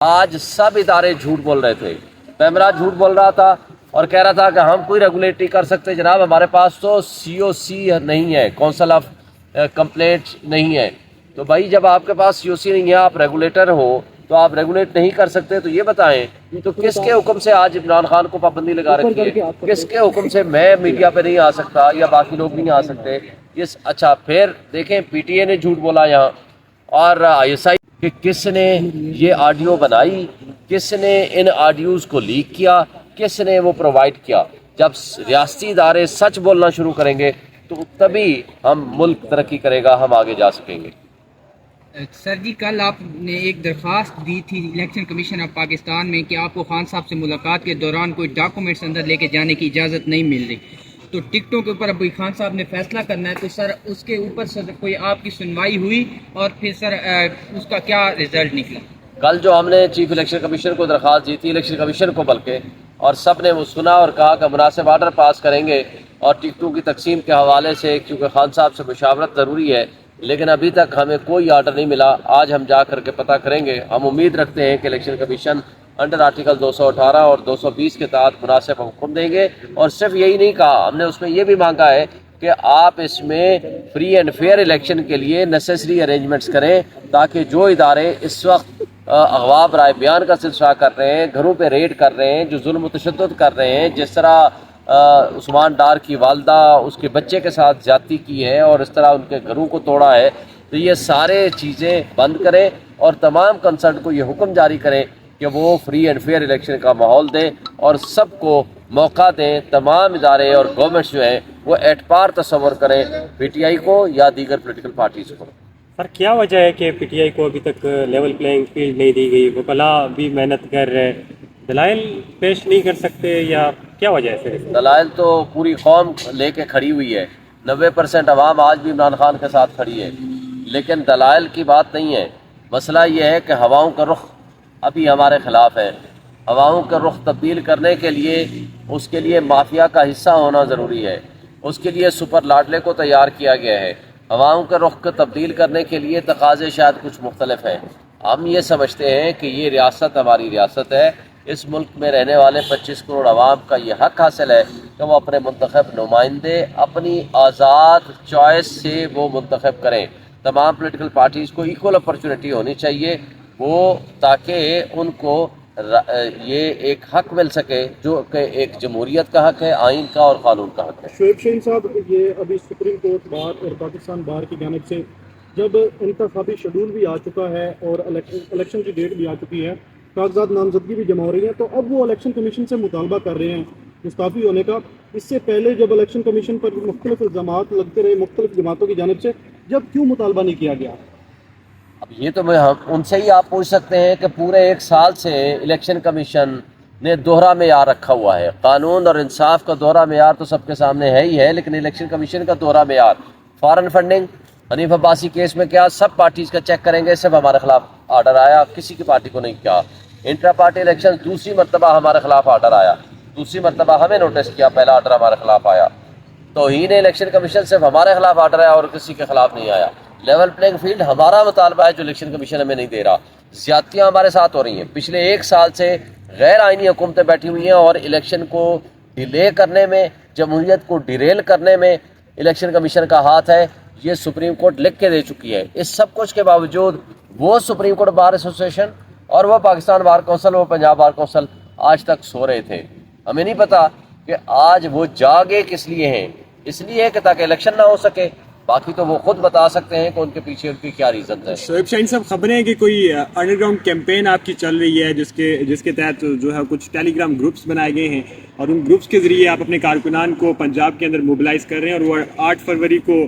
آج سب ادارے جھوٹ بول رہے تھے. پیمرا جھوٹ بول رہا تھا اور کہہ رہا تھا کہ ہم کوئی ریگولیٹ نہیں کر سکتے. جناب ہمارے پاس تو سی او سی نہیں ہے، کونسل آف کمپلینٹ نہیں ہے. تو بھائی جب آپ کے پاس سی او سی نہیں ہے، آپ ریگولیٹر ہو تو آپ ریگولیٹ نہیں کر سکتے. تو یہ بتائیں تو کس کے حکم سے آج عمران خان کو پابندی لگا رکھی ہے؟ کس کے حکم سے میں میڈیا پہ نہیں آ سکتا یا باقی لوگ نہیں آ سکتے؟ اچھا پھر دیکھیں پی ٹی اے نے جھوٹ بولا یہاں، اور آئی ایس آئی کہ کس نے یہ آڈیو بنائی، کس نے ان آڈیوز کو لیک کیا، کس نے وہ پرووائڈ کیا. جب ریاستی ادارے سچ بولنا شروع کریں گے تو تبھی ہم ملک ترقی کرے گا، ہم آگے جا سکیں گے. سر جی کل آپ نے ایک درخواست دی تھی الیکشن کمیشن آف پاکستان میں کہ آپ کو خان صاحب سے ملاقات کے دوران کوئی ڈاکومنٹس اندر لے کے جانے کی اجازت نہیں مل رہی. تو ٹکٹوں کے اوپر ابھی خان صاحب نے فیصلہ کرنا ہے، تو سر اس کے اوپر سر کوئی آپ کی سنوائی ہوئی اور پھر سر اس کا کیا رزلٹ نکلا؟ کل جو ہم نے چیف الیکشن کمیشن کو درخواست دی تھی، الیکشن کمیشن کو بلکہ، اور سب نے وہ سنا اور کہا کہ مناسب آرڈر پاس کریں گے. اور ٹکٹوں کی تقسیم کے حوالے سے کیونکہ خان صاحب سے مشاورت ضروری ہے، لیکن ابھی تک ہمیں کوئی آرڈر نہیں ملا. آج ہم جا کر کے پتہ کریں گے. ہم امید رکھتے ہیں کہ الیکشن کمیشن انڈر آرٹیکل 218 اور 220 کے تحت مناسب حکم دیں گے. اور صرف یہی نہیں کہا، ہم نے اس میں یہ بھی مانگا ہے کہ آپ اس میں فری اینڈ فیئر الیکشن کے لیے نیسیسری ارینجمنٹس کریں، تاکہ جو ادارے اس وقت اغوا برائے بیان کا سلسلہ کر رہے ہیں، گھروں پہ ریڈ کر رہے ہیں، جو ظلم و تشدد کر رہے ہیں، جس طرح عثمان ڈار کی والدہ اس کے بچے کے ساتھ زیادتی کی ہے اور اس طرح ان کے گھروں کو توڑا ہے، تو یہ سارے چیزیں بند کریں اور تمام کنسرن کو یہ حکم جاری کریں کہ وہ فری اینڈ فیئر الیکشن کا ماحول دیں اور سب کو موقع دیں. تمام ادارے اور گورنمنٹس جو ہیں وہ اعتبار تصور کریں پی ٹی آئی کو یا دیگر پولیٹیکل پارٹیز کو. سر کیا وجہ ہے کہ پی ٹی آئی کو ابھی تک لیول پلینگ فیلڈ نہیں دی گئی؟ وکلاء بھی محنت کر رہے، دلائل پیش نہیں کر سکتے یا کیا وجہ ہے سر؟ دلائل تو پوری قوم لے کے کھڑی ہوئی ہے، 90% عوام آج بھی عمران خان کے ساتھ کھڑی ہے، لیکن دلائل کی بات نہیں ہے. مسئلہ یہ ہے کہ ہواؤں کا رخ ابھی ہمارے خلاف ہے. ہواؤں کا رخ تبدیل کرنے کے لیے اس کے لیے مافیا کا حصہ ہونا ضروری ہے. اس کے لیے سپر لاڈلے کو تیار کیا گیا ہے. ہواؤں کے رخ کو تبدیل کرنے کے لیے تقاضے شاید کچھ مختلف ہیں. ہم یہ سمجھتے ہیں کہ یہ ریاست ہماری ریاست ہے. اس ملک میں رہنے والے 25 کروڑ عوام کا یہ حق حاصل ہے کہ وہ اپنے منتخب نمائندے اپنی آزاد چوائس سے وہ منتخب کریں. تمام پولیٹیکل پارٹیز کو ایکول اپرچونٹی ہونی چاہیے، وہ تاکہ ان کو یہ ایک حق مل سکے جو کہ ایک جمہوریت کا حق ہے، آئین کا اور قانون کا حق ہے. شعیب شاہین صاحب، یہ ابھی سپریم کورٹ بار اور پاکستان بار کی جانب سے جب انتخابی شیڈول بھی آ چکا ہے اور الیکشن کی ڈیٹ بھی آ چکی ہے، کاغذات نامزدگی بھی جمع ہو رہی ہیں، تو اب وہ الیکشن کمیشن سے مطالبہ کر رہے ہیں مستعفی ہونے کا. اس سے پہلے جب الیکشن کمیشن پر مختلف الزامات لگتے رہے مختلف جماعتوں کی جانب سے، جب کیوں مطالبہ نہیں کیا گیا؟ اب یہ تو ہم ان سے ہی آپ پوچھ سکتے ہیں کہ پورے 1 سال سے الیکشن کمیشن نے دوہرا معیار رکھا ہوا ہے. قانون اور انصاف کا دوہرا معیار تو سب کے سامنے ہے ہی ہے، لیکن الیکشن کمیشن کا دوہرا معیار foreign funding, Hanif Abbasi case میں کیا سب پارٹیز کا چیک کریں گے، صرف ہمارے خلاف آرڈر آیا، کسی کی پارٹی کو نہیں کیا. انٹرا پارٹی الیکشن دوسری مرتبہ ہمارے خلاف آرڈر آیا، دوسری مرتبہ ہمیں نوٹس کیا، پہلا آرڈر ہمارے خلاف آیا. توہین الیکشن کمیشن صرف ہمارے خلاف آرڈر آیا اور کسی کے خلاف نہیں آیا. لیول پلینگ فیلڈ ہمارا مطالبہ ہے جو الیکشن کمیشن ہمیں نہیں دے رہا. زیادتیاں ہمارے ساتھ ہو رہی ہیں. پچھلے 1 سال سے غیر آئینی حکومتیں بیٹھی ہوئی ہیں اور الیکشن کو ڈیلے کرنے میں، جمہوریت کو ڈیریل کرنے میں الیکشن کمیشن کا ہاتھ ہے. یہ سپریم کورٹ لکھ کے دے چکی ہے. اس سب کچھ کے باوجود وہ سپریم کورٹ بار ایسوسیشن اور وہ پاکستان بار کونسل، وہ پنجاب بار کونسل آج تک سو رہے تھے. ہمیں نہیں پتا کہ آج وہ جاگے کس لیے ہیں. اس لیے کہ تاکہ الیکشن نہ ہو سکے. باقی تو وہ خود بتا سکتے ہیں کہ ان کے پیچھے ان کی کیا ریزن ہے. شعیب شاہین صاحب، خبریں ہیں کہ کوئی انڈر گراؤنڈ کیمپین آپ کی چل رہی ہے جس کے تحت جو ہے کچھ ٹیلی گرام گروپس بنائے گئے ہیں اور ان گروپس کے ذریعے آپ اپنے کارکنان کو پنجاب کے اندر موبلائز کر رہے ہیں اور وہ 8 فروری کو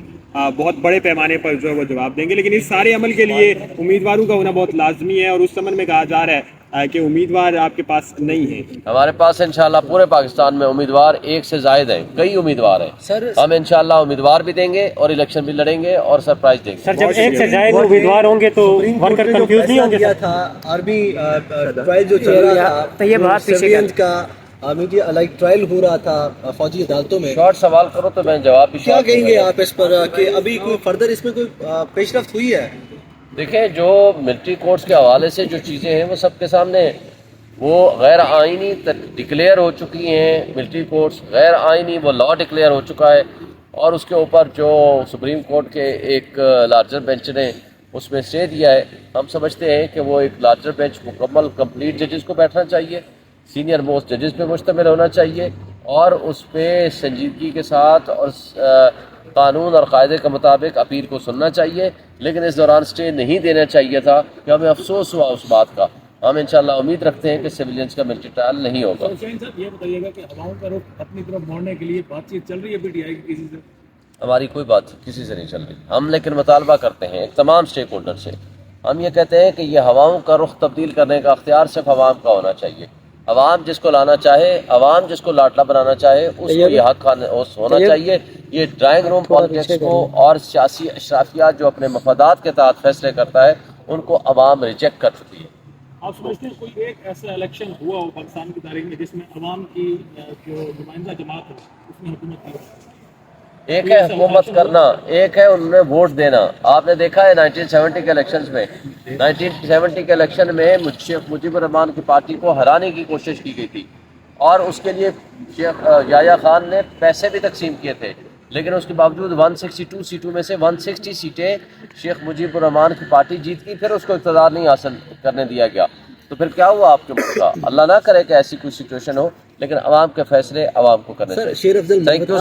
بہت بڑے پیمانے پر جو ہے وہ جواب دیں گے. لیکن اس سارے عمل کے لیے امیدواروں کا ہونا بہت لازمی ہے اور اس سمن میں کہا جا رہا ہے کہ امیدوار آپ کے پاس نہیں ہیں. ہمارے پاس انشاءاللہ پورے پاکستان میں امیدوار 1 سے زائد ہیں، کئی امیدوار ہیں. ہم انشاءاللہ امیدوار بھی دیں گے اور الیکشن بھی لڑیں گے اور سرپرائز دیں گے. سر جب 1 سے زائد امیدوار ہوں گے تو ورکر کنفیوز نہیں ہوں گے؟ تھا آرمی ٹرائل جو چل رہا تھا، یہ بات سیونز کا میڈیا لائک ٹرائل ہو رہا تھا فوجی عدالتوں میں، شارٹ سوال کرو تو میں جواب بھی کیا کہیں گے آپ اس پر کہ ابھی کوئی فردر اس میں کوئی پیش رفت ہوئی ہے؟ دیکھیں جو ملٹری کورٹس کے حوالے سے جو چیزیں ہیں وہ سب کے سامنے ہیں. وہ غیر آئینی ڈکلیئر ہو چکی ہیں. ملٹری کورٹس غیر آئینی، وہ لا ڈکلیئر ہو چکا ہے، اور اس کے اوپر جو سپریم کورٹ کے ایک لارجر بینچ نے اس میں اسٹے دیا ہے. ہم سمجھتے ہیں کہ وہ ایک لارجر بینچ مکمل کمپلیٹ ججز کو بیٹھنا چاہیے، سینئر موسٹ ججز پہ مشتمل ہونا چاہیے، اور اس پہ سنجیدگی کے ساتھ اور قانون اور قاعدے کے مطابق اپیل کو سننا چاہیے. لیکن اس دوران اسٹے نہیں دینا چاہیے تھا، کہ ہمیں افسوس ہوا اس بات کا. ہم انشاءاللہ امید رکھتے ہیں کہ سویلینز کا ملٹری ٹرائل نہیں ہوگا. حسین صاحب یہ بتائیے گا کہ عوام کا رخ اپنی طرف موڑنے کے لیے بات چیت چل رہی ہے پی ٹی آئی کی کسی سے؟ ہماری کوئی بات کسی سے نہیں چل رہی. ہم لیکن مطالبہ کرتے ہیں تمام اسٹیک ہولڈر سے. ہم یہ کہتے ہیں کہ یہ ہواؤں کا رخ تبدیل کرنے کا اختیار صرف عوام کا ہونا چاہیے. عوام جس کو لانا چاہے، عوام جس کو لاڈلا بنانا چاہے، اس کو یہ حق ہونا چاہیے. یہ ڈرائنگ روم پالیٹکس کو اور سیاسی اشرافیات جو اپنے مفادات کے تحت فیصلے کرتا ہے ان کو عوام ریجیکٹ کر چکی ہے. آپ سمجھتے ہیں کوئی ایک ایسا الیکشن ہوا ہو پاکستان کی تاریخ میں جس میں عوام کی جو نمائندہ جماعت ہے اس نے حکومت کی ہو؟ ایک ہے حکومت کرنا، ایک ہے انہوں نے ووٹ دینا. آپ نے دیکھا ہے 1970 کے الیکشنز میں، 1970 کے الیکشن میں شیخ مجیب الرحمان کی پارٹی کو ہرانے کی کوشش کی گئی تھی، اور اس کے لیے شیخ یحییٰ خان نے پیسے بھی تقسیم کیے تھے. لیکن اس کے باوجود 162 سیٹوں میں سے 160 سیٹیں شیخ مجیب الرحمان کی پارٹی جیت کی، پھر اس کو اقتدار نہیں حاصل کرنے دیا گیا. تو پھر کیا ہوا آپ کے ملک کا؟ اللہ نہ کرے کہ ایسی کوئی سچویشن ہو، لیکن عوام کے فیصلے عوام کو کرنے چاہیے. شیر افضل تھینک یو.